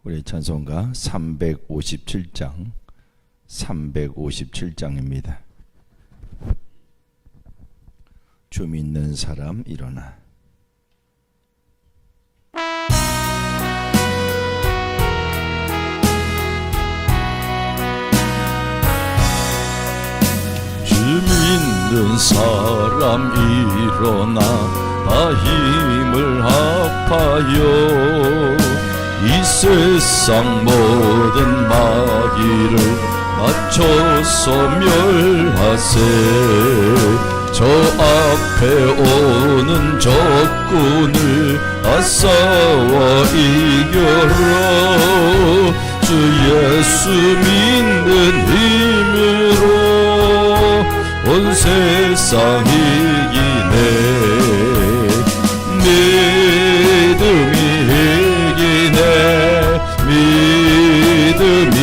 우리 찬송가 357장입니다. 주 믿는 사람 일어나. 주 믿는 사람 일어나 다 힘을 합하여 이 세상 모든 마귀를 맞춰서 멸하세. 저 앞에 오는 적군을 싸워 이겨라. 주 예수 믿는 힘으로 온 세상 이기네. 믿음이 이기네. 믿음이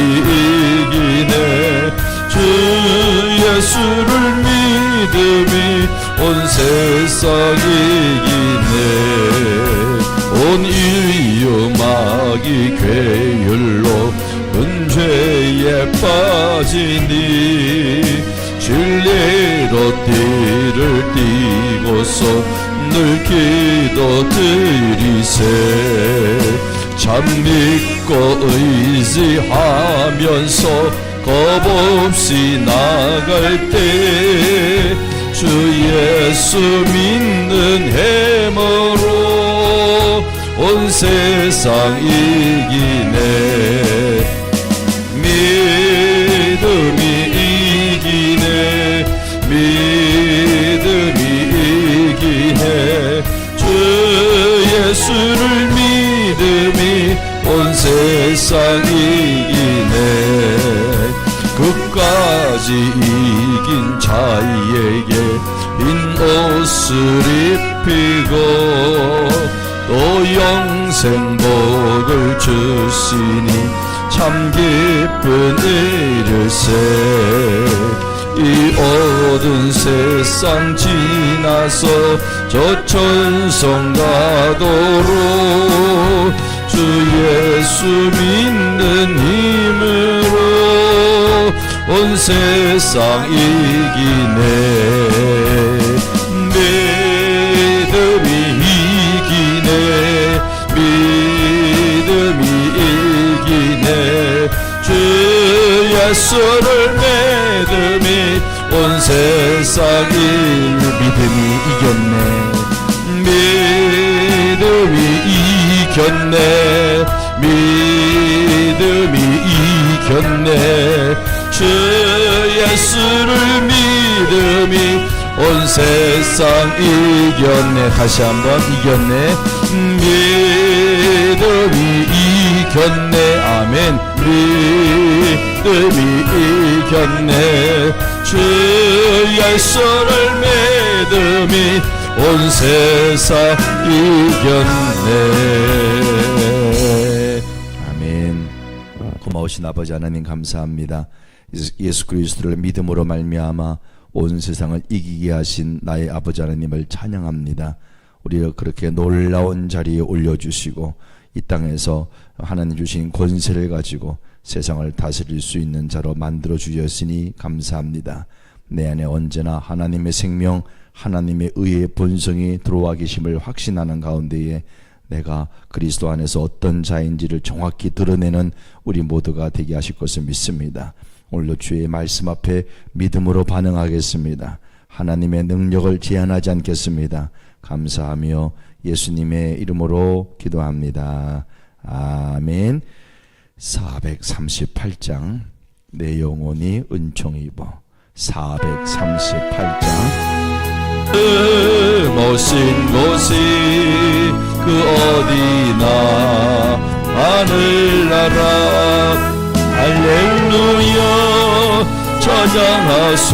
이기네. 주 예수를 믿음이 온 세상 이기네. 온 인류 마귀 괴율로 은죄에 빠지니 진리로 띠를 띠고서 늘 기도드리세. 참 믿고 의지하면서 겁없이 나갈 때 주 예수 믿는 힘으로 온 세상 이기네. 믿음이 이기네. 믿음이 이기네. 주 예수를 믿음이 온 세상 이기네. 끝까지 이긴 자에게 흰 옷을 입히고 또 영생복을 주시니 참 기쁜 일일세. 이 모든 세상 지나서 저 천성 가도록 주 예수 믿는 힘으로 온 세상 이기네. 믿음이 이기네. 믿음이 이기네. 주 예수를 믿음이 온 세상 믿음이 이겼네. 믿음이 이겼네. 믿음이 이겼네. 주 예수를 믿음이 온 세상 이겼네. 다시 한번 이겼네. 믿음이 이겼네. 아멘. 믿음이 이겼네. 주 예수를 믿음이 온 세상 이겼네. 아멘. 고마우신 아버지 하나님 감사합니다. 예수 그리스도를 믿음으로 말미암아 온 세상을 이기게 하신 나의 아버지 하나님을 찬양합니다. 우리를 그렇게 놀라운 자리에 올려주시고 이 땅에서 하나님 주신 권세를 가지고 세상을 다스릴 수 있는 자로 만들어 주셨으니 감사합니다. 내 안에 언제나 하나님의 생명, 하나님의 의의 본성이 들어와 계심을 확신하는 가운데에 내가 그리스도 안에서 어떤 자인지를 정확히 드러내는 우리 모두가 되게 하실 것을 믿습니다. 오늘도 주의 말씀 앞에 믿음으로 반응하겠습니다. 하나님의 능력을 제한하지 않겠습니다. 감사하며 예수님의 이름으로 기도합니다. 아멘. 438장 내 영혼이 은총 입어. 438장 모신 곳이 그 어디나 하늘나라 할렐루야 찬양하세.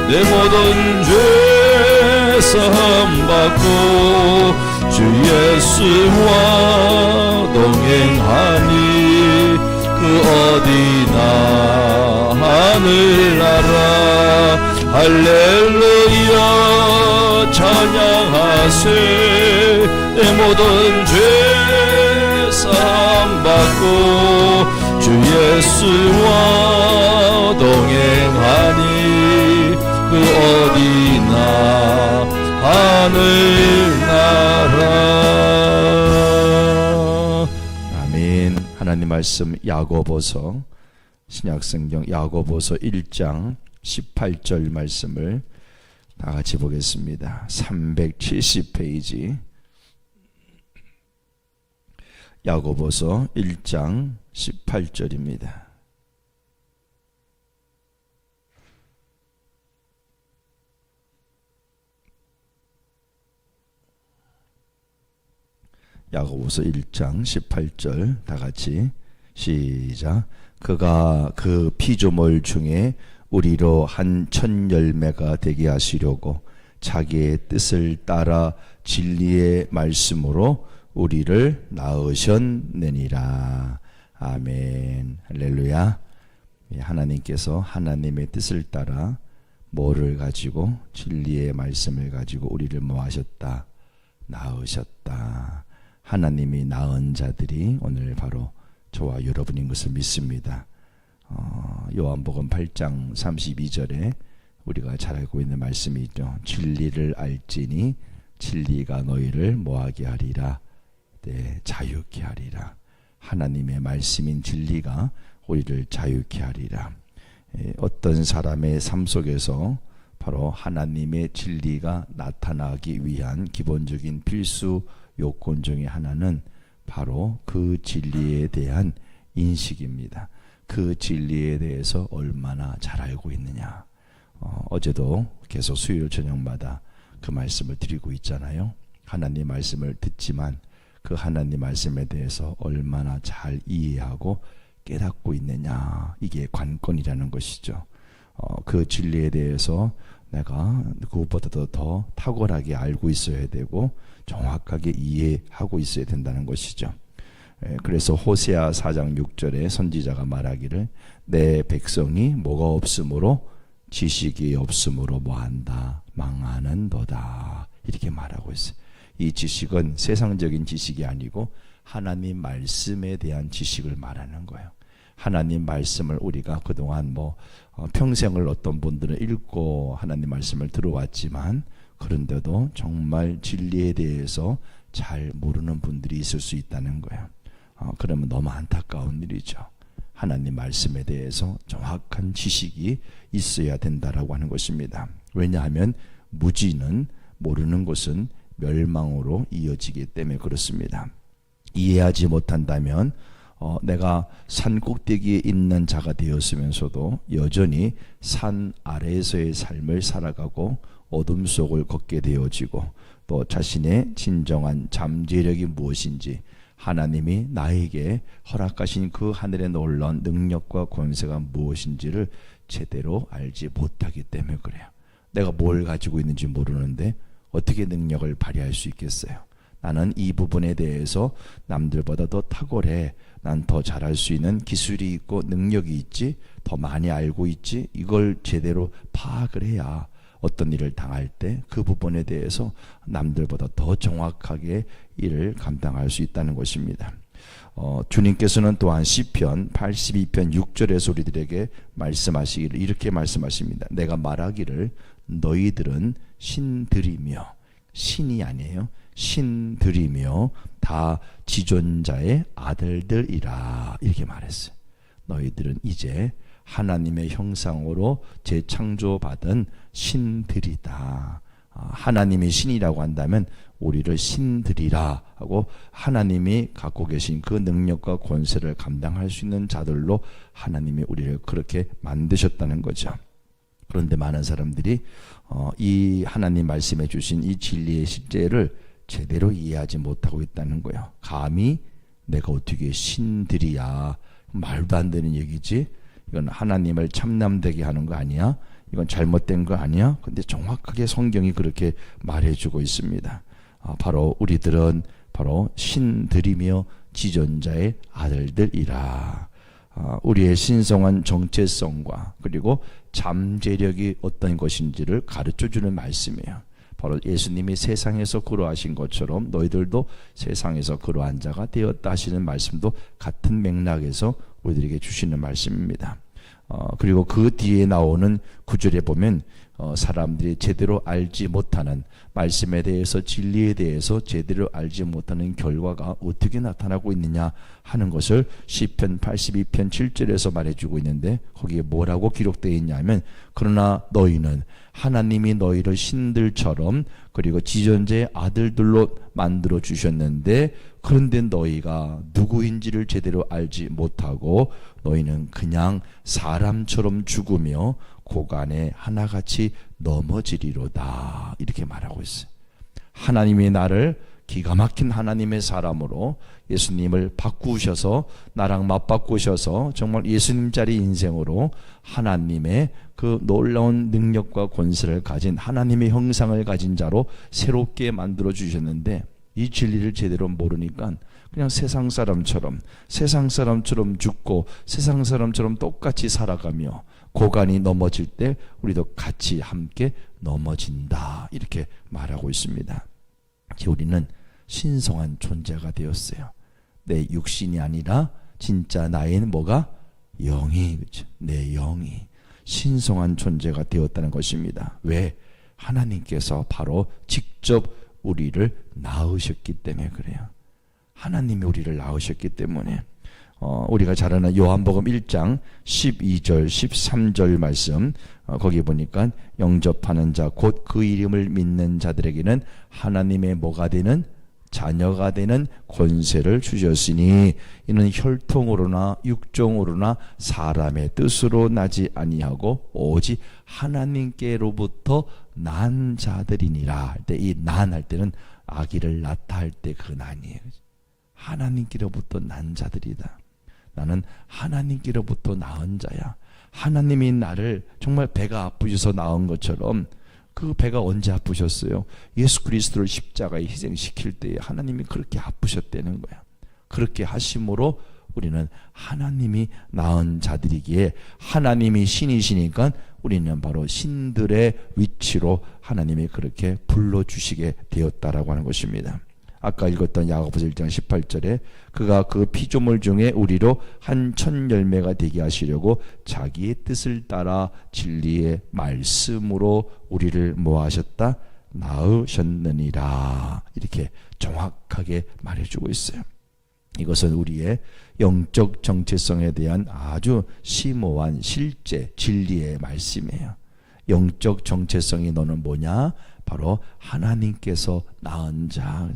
내 모든 죄 사함받고 주 예수와 동행하니 그 어디나 하늘나라 할렐루야 찬양하세. 내 모든 죄 사함받고 예수와 동행하니 그 어디나 하늘나라. 아멘. 하나님 말씀 야고보서, 신약성경 야고보서 1장 18절 말씀을 다 같이 보겠습니다. 370페이지 야고보서 1장 18절입니다. 야고보서 1장 18절 다 같이 시작. 그가 그 피조물 중에 우리로 한 천 열매가 되게 하시려고 자기의 뜻을 따라 진리의 말씀으로 우리를 낳으셨느니라. 아멘. 할렐루야. 하나님께서 하나님의 뜻을 따라 뭐를 가지고, 진리의 말씀을 가지고 우리를 뭐 하셨다? 낳으셨다. 하나님이 낳은 자들이 오늘 바로 저와 여러분인 것을 믿습니다. 요한복음 8장 32절에 우리가 잘 알고 있는 말씀이 있죠. 진리를 알지니 진리가 너희를 뭐하게 하리라? 네, 자유케 하리라. 하나님의 말씀인 진리가 우리를 자유케 하리라. 어떤 사람의 삶 속에서 바로 하나님의 진리가 나타나기 위한 기본적인 필수 요건 중에 하나는 바로 그 진리에 대한 인식입니다. 그 진리에 대해서 얼마나 잘 알고 있느냐. 어제도 계속 수요일 저녁마다 그 말씀을 드리고 있잖아요. 하나님 말씀을 듣지만 그 하나님 말씀에 대해서 얼마나 잘 이해하고 깨닫고 있느냐. 이게 관건이라는 것이죠. 그 진리에 대해서 내가 그것보다도 더 탁월하게 알고 있어야 되고 정확하게 이해하고 있어야 된다는 것이죠. 그래서 호세아 4장 6절에 선지자가 말하기를 내 백성이 뭐가 없으므로, 지식이 없으므로 뭐한다? 망하는도다. 이렇게 말하고 있어요. 이 지식은 세상적인 지식이 아니고 하나님 말씀에 대한 지식을 말하는 거예요. 하나님 말씀을 우리가 그동안 평생을 어떤 분들은 읽고 하나님 말씀을 들어왔지만 그런데도 정말 진리에 대해서 잘 모르는 분들이 있을 수 있다는 거예요. 그러면 너무 안타까운 일이죠. 하나님 말씀에 대해서 정확한 지식이 있어야 된다라고 하는 것입니다. 왜냐하면 무지는, 모르는 것은 멸망으로 이어지기 때문에 그렇습니다. 이해하지 못한다면 내가 산 꼭대기에 있는 자가 되었으면서도 여전히 산 아래에서의 삶을 살아가고 어둠 속을 걷게 되어지고 또 자신의 진정한 잠재력이 무엇인지, 하나님이 나에게 허락하신 그 하늘의 놀라운 능력과 권세가 무엇인지를 제대로 알지 못하기 때문에 그래요. 내가 뭘 가지고 있는지 모르는데 어떻게 능력을 발휘할 수 있겠어요? 나는 이 부분에 대해서 남들보다 더 탁월해, 난 더 잘할 수 있는 기술이 있고 능력이 있지, 더 많이 알고 있지, 이걸 제대로 파악을 해야 어떤 일을 당할 때 그 부분에 대해서 남들보다 더 정확하게 일을 감당할 수 있다는 것입니다. 주님께서는 또한 시편 82편 6절에서 우리들에게 말씀하시기를 이렇게 말씀하십니다. 내가 말하기를 너희들은 신들이며, 신이 아니에요, 신들이며 다 지존자의 아들들이라, 이렇게 말했어요. 너희들은 이제 하나님의 형상으로 재창조받은 신들이다. 하나님이 신이라고 한다면 우리를 신들이라 하고 하나님이 갖고 계신 그 능력과 권세를 감당할 수 있는 자들로 하나님이 우리를 그렇게 만드셨다는 거죠. 그런데 많은 사람들이 이 하나님 말씀해 주신 이 진리의 실제를 제대로 이해하지 못하고 있다는 거예요. 감히 내가 어떻게 신들이야, 말도 안 되는 얘기지, 이건 하나님을 참남되게 하는 거 아니야, 이건 잘못된 거 아니야. 근데 정확하게 성경이 그렇게 말해주고 있습니다. 바로 우리들은 바로 신들이며 지존자의 아들들이라. 우리의 신성한 정체성과 그리고 잠재력이 어떤 것인지를 가르쳐주는 말씀이에요. 바로 예수님이 세상에서 그러하신 것처럼 너희들도 세상에서 그러한 자가 되었다 하시는 말씀도 같은 맥락에서 우리들에게 주시는 말씀입니다. 그리고 그 뒤에 나오는 구절에 보면 사람들이 제대로 알지 못하는 말씀에 대해서, 진리에 대해서 제대로 알지 못하는 결과가 어떻게 나타나고 있느냐 하는 것을 시편 82편 7절에서 말해주고 있는데, 거기에 뭐라고 기록되어 있냐면, 그러나 너희는 하나님이 너희를 신들처럼 그리고 지존자의 아들들로 만들어 주셨는데, 그런데 너희가 누구인지를 제대로 알지 못하고 너희는 그냥 사람처럼 죽으며 고간에 하나같이 넘어지리로다, 이렇게 말하고 있어요. 하나님이 나를 기가 막힌 하나님의 사람으로 예수님을 바꾸셔서 나랑 맞바꾸셔서 정말 예수님짜리 인생으로 하나님의 그 놀라운 능력과 권세를 가진, 하나님의 형상을 가진 자로 새롭게 만들어 주셨는데, 이 진리를 제대로 모르니까 그냥 세상 사람처럼 죽고 세상 사람처럼 똑같이 살아가며 고간이 넘어질 때 우리도 같이 함께 넘어진다, 이렇게 말하고 있습니다. 우리는 신성한 존재가 되었어요. 내 육신이 아니라 진짜 나의 뭐가? 영이, 그렇죠? 내 영이 신성한 존재가 되었다는 것입니다. 왜? 하나님께서 바로 직접 우리를 낳으셨기 때문에 그래요. 하나님이 우리를 낳으셨기 때문에. 우리가 잘 아는 요한복음 1장 12절 13절 말씀, 거기 보니까 영접하는 자 곧 그 이름을 믿는 자들에게는 하나님의 뭐가 되는? 자녀가 되는 권세를 주셨으니 이는 혈통으로나 육종으로나 사람의 뜻으로 나지 아니하고 오직 하나님께로부터 난 자들이니라. 할 때 이 난 할 때는 아기를 낳다 할 때 그 난이에요. 하나님께로부터 난 자들이다. 나는 하나님께로부터 낳은 자야. 하나님이 나를 정말 배가 아프셔서 낳은 것처럼, 그 배가 언제 아프셨어요? 예수 그리스도를 십자가에 희생시킬 때에 하나님이 그렇게 아프셨다는 거야. 그렇게 하심으로 우리는 하나님이 낳은 자들이기에, 하나님이 신이시니까 우리는 바로 신들의 위치로 하나님이 그렇게 불러주시게 되었다라고 하는 것입니다. 아까 읽었던 야고보서 1장 18절에 그가 그 피조물 중에 우리로 한 천 열매가 되게 하시려고 자기의 뜻을 따라 진리의 말씀으로 우리를 뭐 하셨다? 낳으셨느니라. 이렇게 정확하게 말해주고 있어요. 이것은 우리의 영적 정체성에 대한 아주 심오한 실제 진리의 말씀이에요. 영적 정체성이 너는 뭐냐? 바로 하나님께서 낳은 자.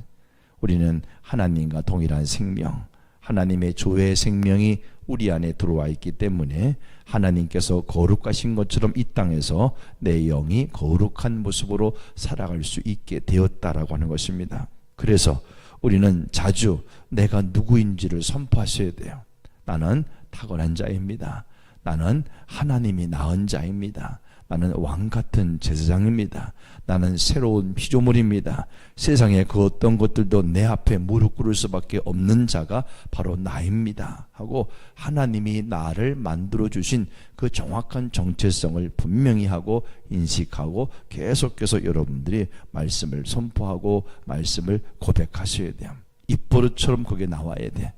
우리는 하나님과 동일한 생명, 하나님의 조의 생명이 우리 안에 들어와 있기 때문에 하나님께서 거룩하신 것처럼 이 땅에서 내 영이 거룩한 모습으로 살아갈 수 있게 되었다라고 하는 것입니다. 그래서 우리는 자주 내가 누구인지를 선포하셔야 돼요. 나는 타고난 자입니다. 나는 하나님이 낳은 자입니다. 나는 왕같은 제사장입니다. 나는 새로운 피조물입니다. 세상에 그 어떤 것들도 내 앞에 무릎 꿇을 수밖에 없는 자가 바로 나입니다 하고, 하나님이 나를 만들어 주신 그 정확한 정체성을 분명히 하고 인식하고 계속해서 여러분들이 말씀을 선포하고 말씀을 고백하셔야 돼요. 입버릇처럼 그게 나와야 돼.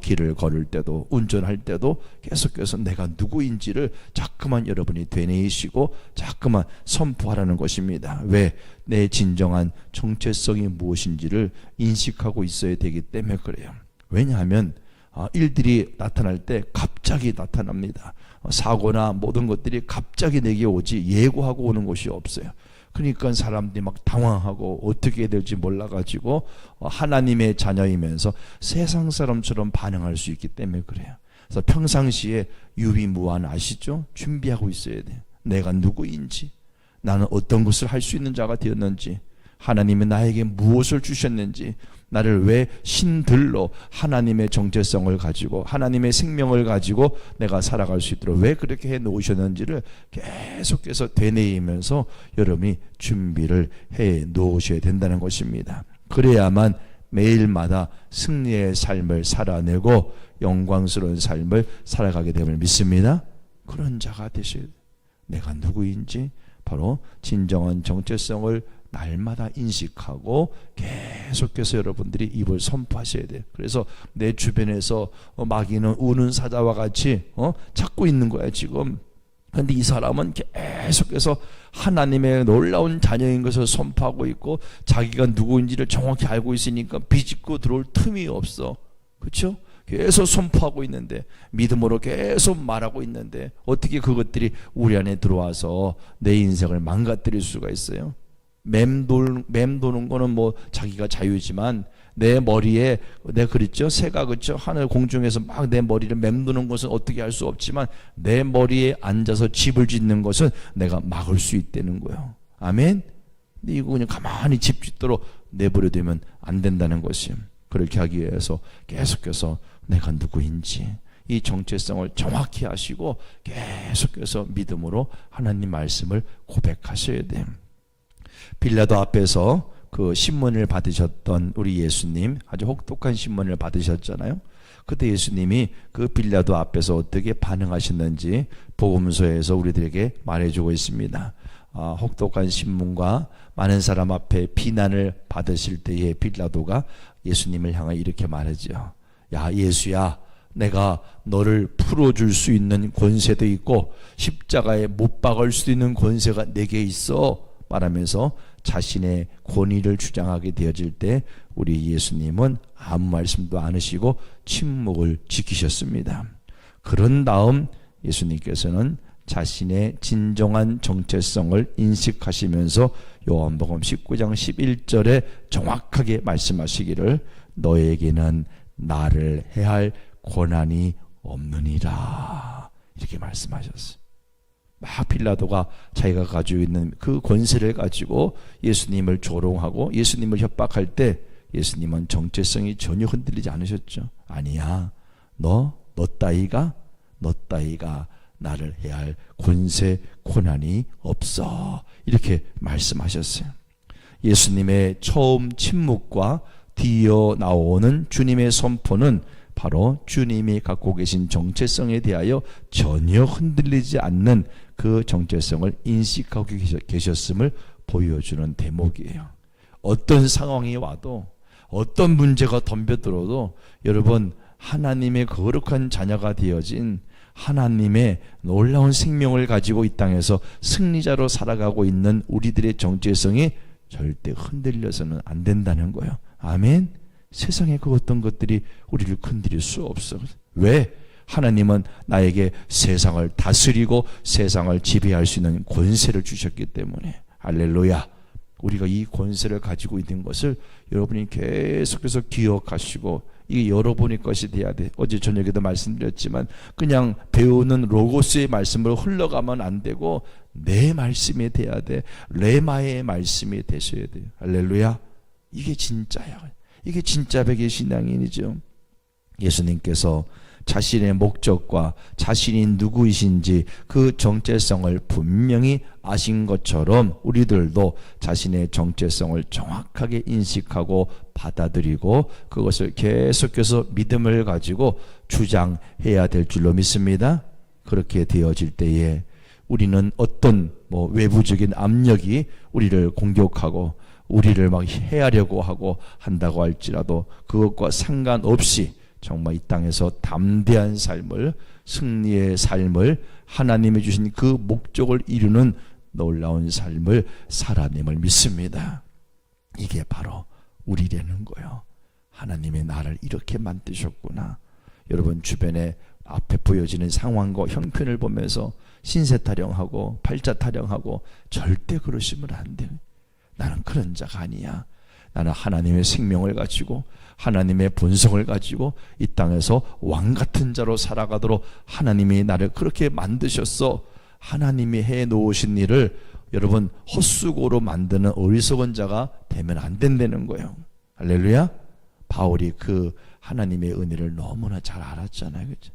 길을 걸을 때도 운전할 때도 계속해서 내가 누구인지를 자꾸만 여러분이 되뇌이시고 자꾸만 선포하라는 것입니다. 왜? 내 진정한 정체성이 무엇인지를 인식하고 있어야 되기 때문에 그래요. 왜냐하면 일들이 나타날 때 갑자기 나타납니다. 사고나 모든 것들이 갑자기 내게 오지 예고하고 오는 것이 없어요. 그러니까 사람들이 막 당황하고 어떻게 해야 될지 몰라가지고 하나님의 자녀이면서 세상 사람처럼 반응할 수 있기 때문에 그래요. 그래서 평상시에 유비무환 아시죠? 준비하고 있어야 돼요. 내가 누구인지, 나는 어떤 것을 할 수 있는 자가 되었는지, 하나님이 나에게 무엇을 주셨는지, 나를 왜 신들로 하나님의 정체성을 가지고 하나님의 생명을 가지고 내가 살아갈 수 있도록 왜 그렇게 해 놓으셨는지를 계속해서 되뇌이면서 여러분이 준비를 해 놓으셔야 된다는 것입니다. 그래야만 매일마다 승리의 삶을 살아내고 영광스러운 삶을 살아가게 됨을 믿습니다. 그런 자가 되셔야 돼요. 내가 누구인지 바로 진정한 정체성을 날마다 인식하고 계속해서 여러분들이 입을 선포하셔야 돼요. 그래서 내 주변에서 마귀는 우는 사자와 같이 찾고 있는 거야 지금. 근데 이 사람은 계속해서 하나님의 놀라운 자녀인 것을 선포하고 있고 자기가 누구인지를 정확히 알고 있으니까 비집고 들어올 틈이 없어. 그렇죠? 계속 선포하고 있는데, 믿음으로 계속 말하고 있는데 어떻게 그것들이 우리 안에 들어와서 내 인생을 망가뜨릴 수가 있어요? 맴도는 거는 뭐 자기가 자유지만 내 머리에 그랬죠? 새가 그렇죠? 하늘 공중에서 막 내 머리를 맴도는 것은 어떻게 할 수 없지만 내 머리에 앉아서 집을 짓는 것은 내가 막을 수 있다는 거예요. 아멘? 근데 이거 그냥 가만히 집 짓도록 내버려 두면 안 된다는 것이에요. 그렇게 하기 위해서 계속해서 내가 누구인지 이 정체성을 정확히 하시고 계속해서 믿음으로 하나님 말씀을 고백하셔야 돼요. 빌라도 앞에서 그 신문을 받으셨던 우리 예수님, 아주 혹독한 신문을 받으셨잖아요. 그때 예수님이 그 빌라도 앞에서 어떻게 반응하셨는지 복음서에서 우리들에게 말해주고 있습니다. 혹독한 신문과 많은 사람 앞에 비난을 받으실 때에 빌라도가 예수님을 향해 이렇게 말하죠. 야, 예수야, 내가 너를 풀어줄 수 있는 권세도 있고 십자가에 못 박을 수 있는 권세가 내게 있어 말하면서 자신의 권위를 주장하게 되어질 때 우리 예수님은 아무 말씀도 안 하시고 침묵을 지키셨습니다. 그런 다음 예수님께서는 자신의 진정한 정체성을 인식하시면서 요한복음 19장 11절에 정확하게 말씀하시기를 너에게는 나를 해할 권한이 없느니라 이렇게 말씀하셨어요. 막 빌라도가 자기가 가지고 있는 그 권세를 가지고 예수님을 조롱하고 예수님을 협박할 때 예수님은 정체성이 전혀 흔들리지 않으셨죠. 아니야, 너 따위가 나를 해야 할 권세 권한이 없어 이렇게 말씀하셨어요. 예수님의 처음 침묵과 뒤이어 나오는 주님의 선포는 바로 주님이 갖고 계신 정체성에 대하여 전혀 흔들리지 않는 그 정체성을 인식하고 계셨음을 보여주는 대목이에요. 어떤 상황이 와도 어떤 문제가 덤벼들어도 여러분 하나님의 거룩한 자녀가 되어진 하나님의 놀라운 생명을 가지고 이 땅에서 승리자로 살아가고 있는 우리들의 정체성이 절대 흔들려서는 안 된다는 거예요. 아멘. 세상의 그 어떤 것들이 우리를 건드릴 수 없어. 왜? 하나님은 나에게 세상을 다스리고 세상을 지배할 수 있는 권세를 주셨기 때문에. 할렐루야. 우리가 이 권세를 가지고 있는 것을 여러분이 계속해서 기억하시고 이게 여러분의 것이 돼야 돼. 어제 저녁에도 말씀드렸지만 그냥 배우는 로고스의 말씀으로 흘러가면 안 되고 내 말씀이 돼야 돼. 레마의 말씀이 되셔야 돼요. 할렐루야. 이게 진짜야. 이게 진짜 백의 신앙인이죠. 예수님께서 자신의 목적과 자신이 누구이신지 그 정체성을 분명히 아신 것처럼 우리들도 자신의 정체성을 정확하게 인식하고 받아들이고 그것을 계속해서 믿음을 가지고 주장해야 될 줄로 믿습니다. 그렇게 되어질 때에 우리는 어떤 외부적인 압력이 우리를 공격하고 우리를 막 해하려고 하고 한다고 할지라도 그것과 상관없이 정말 이 땅에서 담대한 삶을, 승리의 삶을, 하나님이 주신 그 목적을 이루는 놀라운 삶을 살아냄을 믿습니다. 이게 바로 우리라는 거예요. 하나님이 나를 이렇게 만드셨구나. 여러분 주변에 앞에 보여지는 상황과 형편을 보면서 신세 타령하고 팔자 타령하고 절대 그러시면 안 돼요. 나는 그런 자가 아니야. 나는 하나님의 생명을 가지고 하나님의 본성을 가지고 이 땅에서 왕 같은 자로 살아가도록 하나님이 나를 그렇게 만드셨어. 하나님이 해놓으신 일을 여러분 헛수고로 만드는 어리석은 자가 되면 안 된다는 거예요. 할렐루야. 바울이 그 하나님의 은혜를 너무나 잘 알았잖아요. 그렇죠?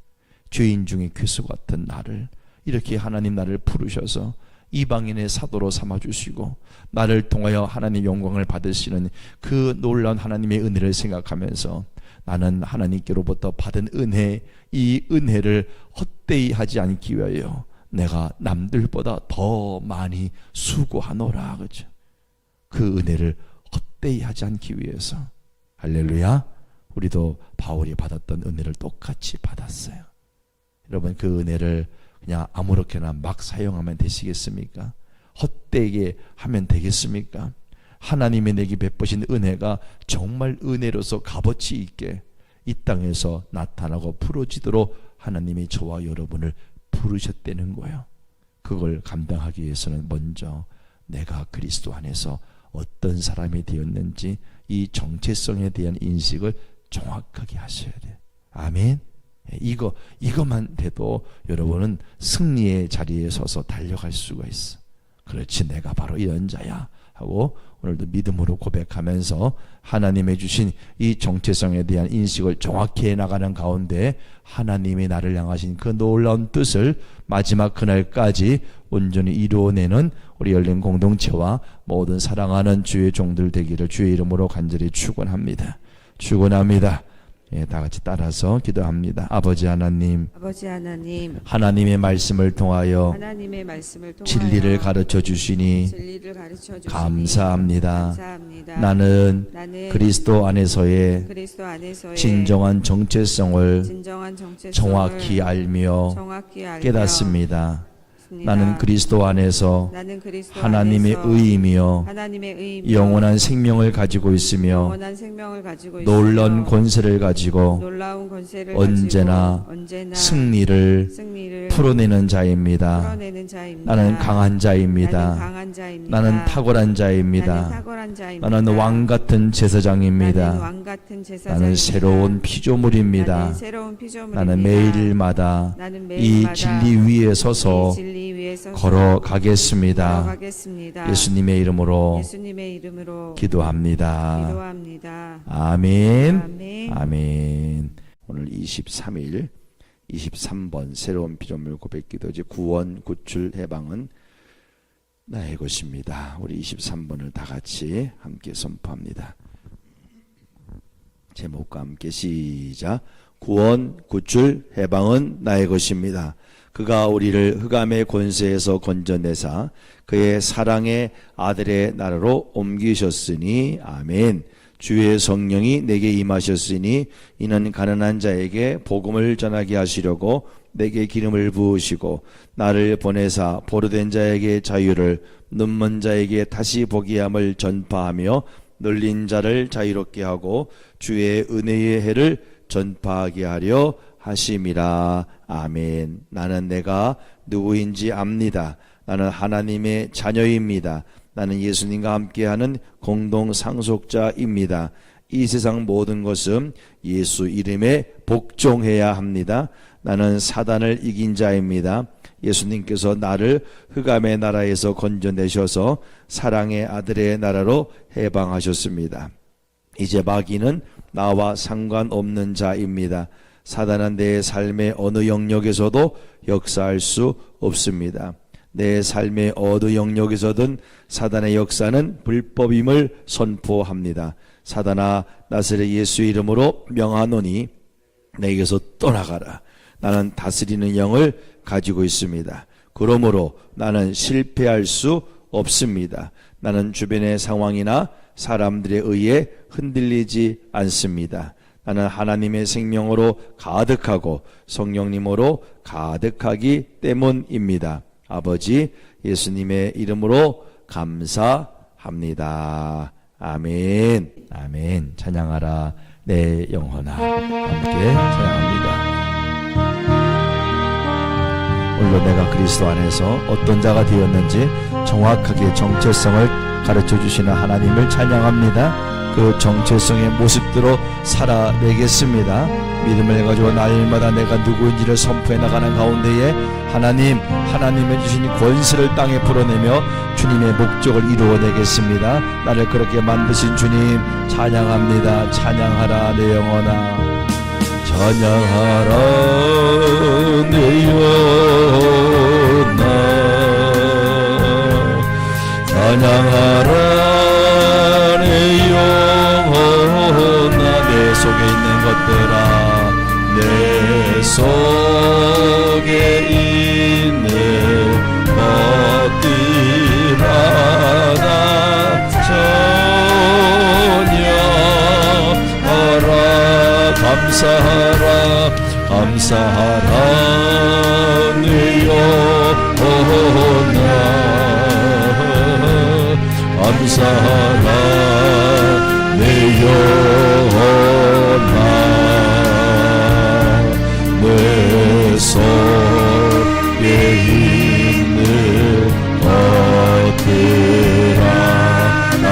죄인 중에 괴수 같은 나를 이렇게 하나님 나를 부르셔서 이방인의 사도로 삼아주시고 나를 통하여 하나님 영광을 받으시는 그 놀라운 하나님의 은혜를 생각하면서 나는 하나님께로부터 받은 은혜, 이 은혜를 헛되이 하지 않기 위하여 내가 남들보다 더 많이 수고하노라. 그렇죠? 그 은혜를 헛되이 하지 않기 위해서. 할렐루야. 우리도 바울이 받았던 은혜를 똑같이 받았어요. 여러분, 그 은혜를 그냥 아무렇게나 막 사용하면 되시겠습니까? 헛되게 하면 되겠습니까? 하나님이 내게 베푸신 은혜가 정말 은혜로서 값어치 있게 이 땅에서 나타나고 풀어지도록 하나님이 저와 여러분을 부르셨다는 거예요. 그걸 감당하기 위해서는 먼저 내가 그리스도 안에서 어떤 사람이 되었는지 이 정체성에 대한 인식을 정확하게 하셔야 돼요. 아멘. 이것만 돼도 여러분은 승리의 자리에 서서 달려갈 수가 있어. 그렇지, 내가 바로 이런 자야 하고 오늘도 믿음으로 고백하면서 하나님의 주신 이 정체성에 대한 인식을 정확히 해나가는 가운데 하나님이 나를 향하신 그 놀라운 뜻을 마지막 그날까지 온전히 이루어내는 우리 열린 공동체와 모든 사랑하는 주의 종들 되기를 주의 이름으로 간절히 축원합니다. 축원합니다. 예, 다 같이 따라서 기도합니다. 아버지 하나님, 하나님의 말씀을 통하여 진리를 가르쳐 주시니 감사합니다. 나는 그리스도 안에서의 진정한 정체성을 정확히 알며 깨닫습니다. 나는 그리스도 안에서 하나님의 의이며 영원한 생명을 가지고 있으며 놀라운 권세를 가지고 언제나 승리를 풀어내는 자입니다. 나는 강한 자입니다. 나는 탁월한 자입니다. 나는 왕같은 제사장입니다. 나는 새로운 피조물입니다. 나는 매일마다 이 진리 위에 서서 걸어가겠습니다. 예수님의 이름으로 기도합니다. 아멘. 아멘. 오늘 23일 23번 새로운 피조물 고백기도지 구원, 구출, 해방은 나의 것입니다. 우리 23번을 다 같이 함께 선포합니다. 제목과 함께 시작. 구원, 구출, 해방은 나의 것입니다. 그가 우리를 흑암의 권세에서 건져내사 그의 사랑의 아들의 나라로 옮기셨으니 아멘. 주의 성령이 내게 임하셨으니 이는 가난한 자에게 복음을 전하게 하시려고 내게 기름을 부으시고 나를 보내사 보르된 자에게 자유를, 눈먼 자에게 다시 보게 함을 전파하며 눌린 자를 자유롭게 하고 주의 은혜의 해를 전파하게 하려 하심이라. 아멘. 나는 내가 누구인지 압니다. 나는 하나님의 자녀입니다. 나는 예수님과 함께하는 공동 상속자입니다. 이 세상 모든 것은 예수 이름에 복종해야 합니다. 나는 사단을 이긴 자입니다. 예수님께서 나를 흑암의 나라에서 건져내셔서 사랑의 아들의 나라로 해방하셨습니다. 이제 마귀는 나와 상관없는 자입니다. 사단은 내 삶의 어느 영역에서도 역사할 수 없습니다. 내 삶의 어느 영역에서든 사단의 역사는 불법임을 선포합니다. 사단아, 나사렛 예수 이름으로 명하노니 내게서 떠나가라. 나는 다스리는 영을 가지고 있습니다. 그러므로 나는 실패할 수 없습니다. 나는 주변의 상황이나 사람들에 의해 흔들리지 않습니다. 나는 하나님의 생명으로 가득하고 성령님으로 가득하기 때문입니다. 아버지, 예수님의 이름으로 감사합니다. 아멘. 아멘. 찬양하라 내 영혼아. 함께 찬양합니다. 물론 내가 그리스도 안에서 어떤 자가 되었는지 정확하게 정체성을 가르쳐 주시는 하나님을 찬양합니다. 그 정체성의 모습대로 살아내겠습니다. 믿음을 가지고 날마다 내가 누구인지를 선포해 나가는 가운데에 하나님의 주신 권세를 땅에 풀어내며 주님의 목적을 이루어내겠습니다. 나를 그렇게 만드신 주님 찬양합니다. 찬양하라 내 영혼아. 찬양하라 내 영혼아. 찬양하라 내 영혼아. 내 속에 있는 것들아, 내 속에 있는 것들아, 나 감사하라 감사하라 내 영혼아 감사하라 내 영혼아 내 속에 있는 것들아 나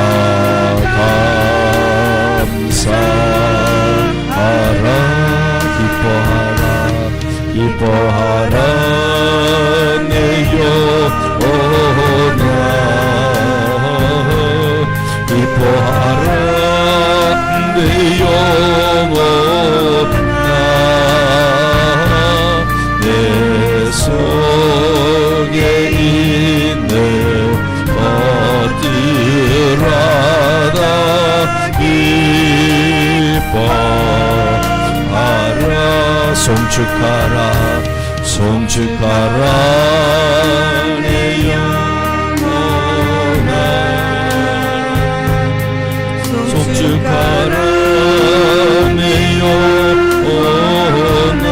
감사하라 기뻐하라 내 영혼아 기뻐하라 내 영혼아 내 속에 있는 것들아 다 기뻐하라 송축하라 내 영혼아 송축하라 내 영혼아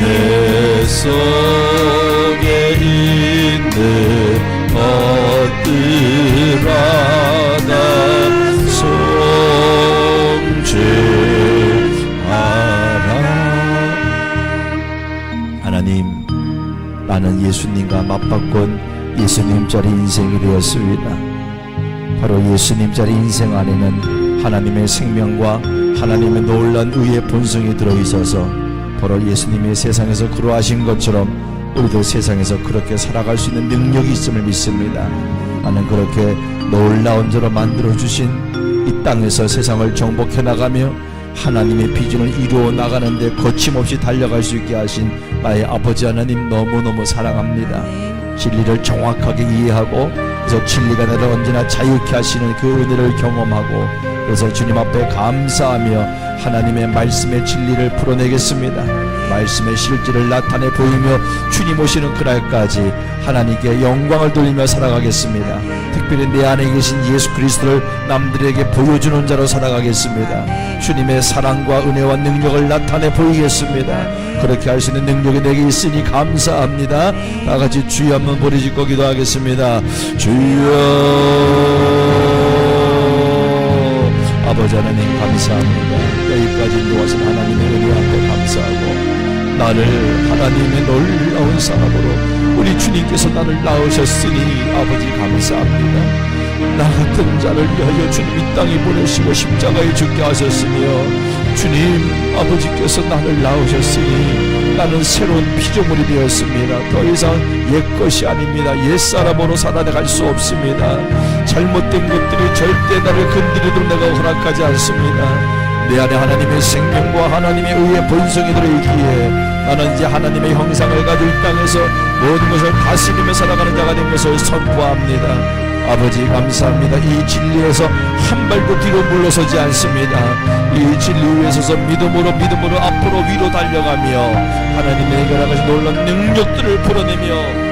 내 속에 있는 것들아 다 송축하라. 하나님, 나는 예수님과 맞바꾼 예수님짜리 인생이 되었습니다. 바로 예수님짜리 인생 안에는 하나님의 생명과 하나님의 놀라운 의의 본성이 들어있어서 바로 예수님의 세상에서 그러하신 것처럼 우리도 세상에서 그렇게 살아갈 수 있는 능력이 있음을 믿습니다. 나는 그렇게 놀라운 자로 만들어주신 이 땅에서 세상을 정복해 나가며 하나님의 비전을 이루어 나가는데 거침없이 달려갈 수 있게 하신 나의 아버지 하나님 너무너무 사랑합니다. 진리를 정확하게 이해하고 그래서 진리가 나를 언제나 자유케 하시는 그 은혜를 경험하고 그래서 주님 앞에 감사하며 하나님의 말씀의 진리를 풀어내겠습니다. 말씀의 실질을 나타내 보이며 주님 오시는 그날까지 하나님께 영광을 돌리며 살아가겠습니다. 특별히 내 안에 계신 예수 그리스도를 남들에게 보여주는 자로 살아가겠습니다. 주님의 사랑과 은혜와 능력을 나타내 보이겠습니다. 그렇게 할 수 있는 능력이 내게 있으니 감사합니다. 다같이 주여 한번 부르짖고 기도하겠습니다. 주여 아버지 하나님 감사합니다. 여기까지 인도하신 하나님의 은혜 앞에 감사하고 나를 하나님의 놀라운 사랑으로 우리 주님께서 나를 낳으셨으니 아버지 감사합니다. 나 같은 자를 위하여 주님 이 땅에 보내시고 십자가에 죽게 하셨으며 주님 아버지께서 나를 낳으셨으니 나는 새로운 피조물이 되었습니다. 더 이상 옛것이 아닙니다. 옛사람으로 살아갈 수 없습니다. 잘못된 것들이 절대 나를 건드리도록 내가 허락하지 않습니다. 내 안에 하나님의 생명과 하나님의 의의 본성이 들어있기에 나는 이제 하나님의 형상을 가지고 이 땅에서 모든 것을 다스리며 살아가는 자가 된 것을 선포합니다. 아버지 감사합니다. 이 진리에서 한 발도 뒤로 물러서지 않습니다. 이 진리 위에 서서 믿음으로 앞으로 위로 달려가며 하나님의 내게 나가신 놀라운 능력들을 풀어내며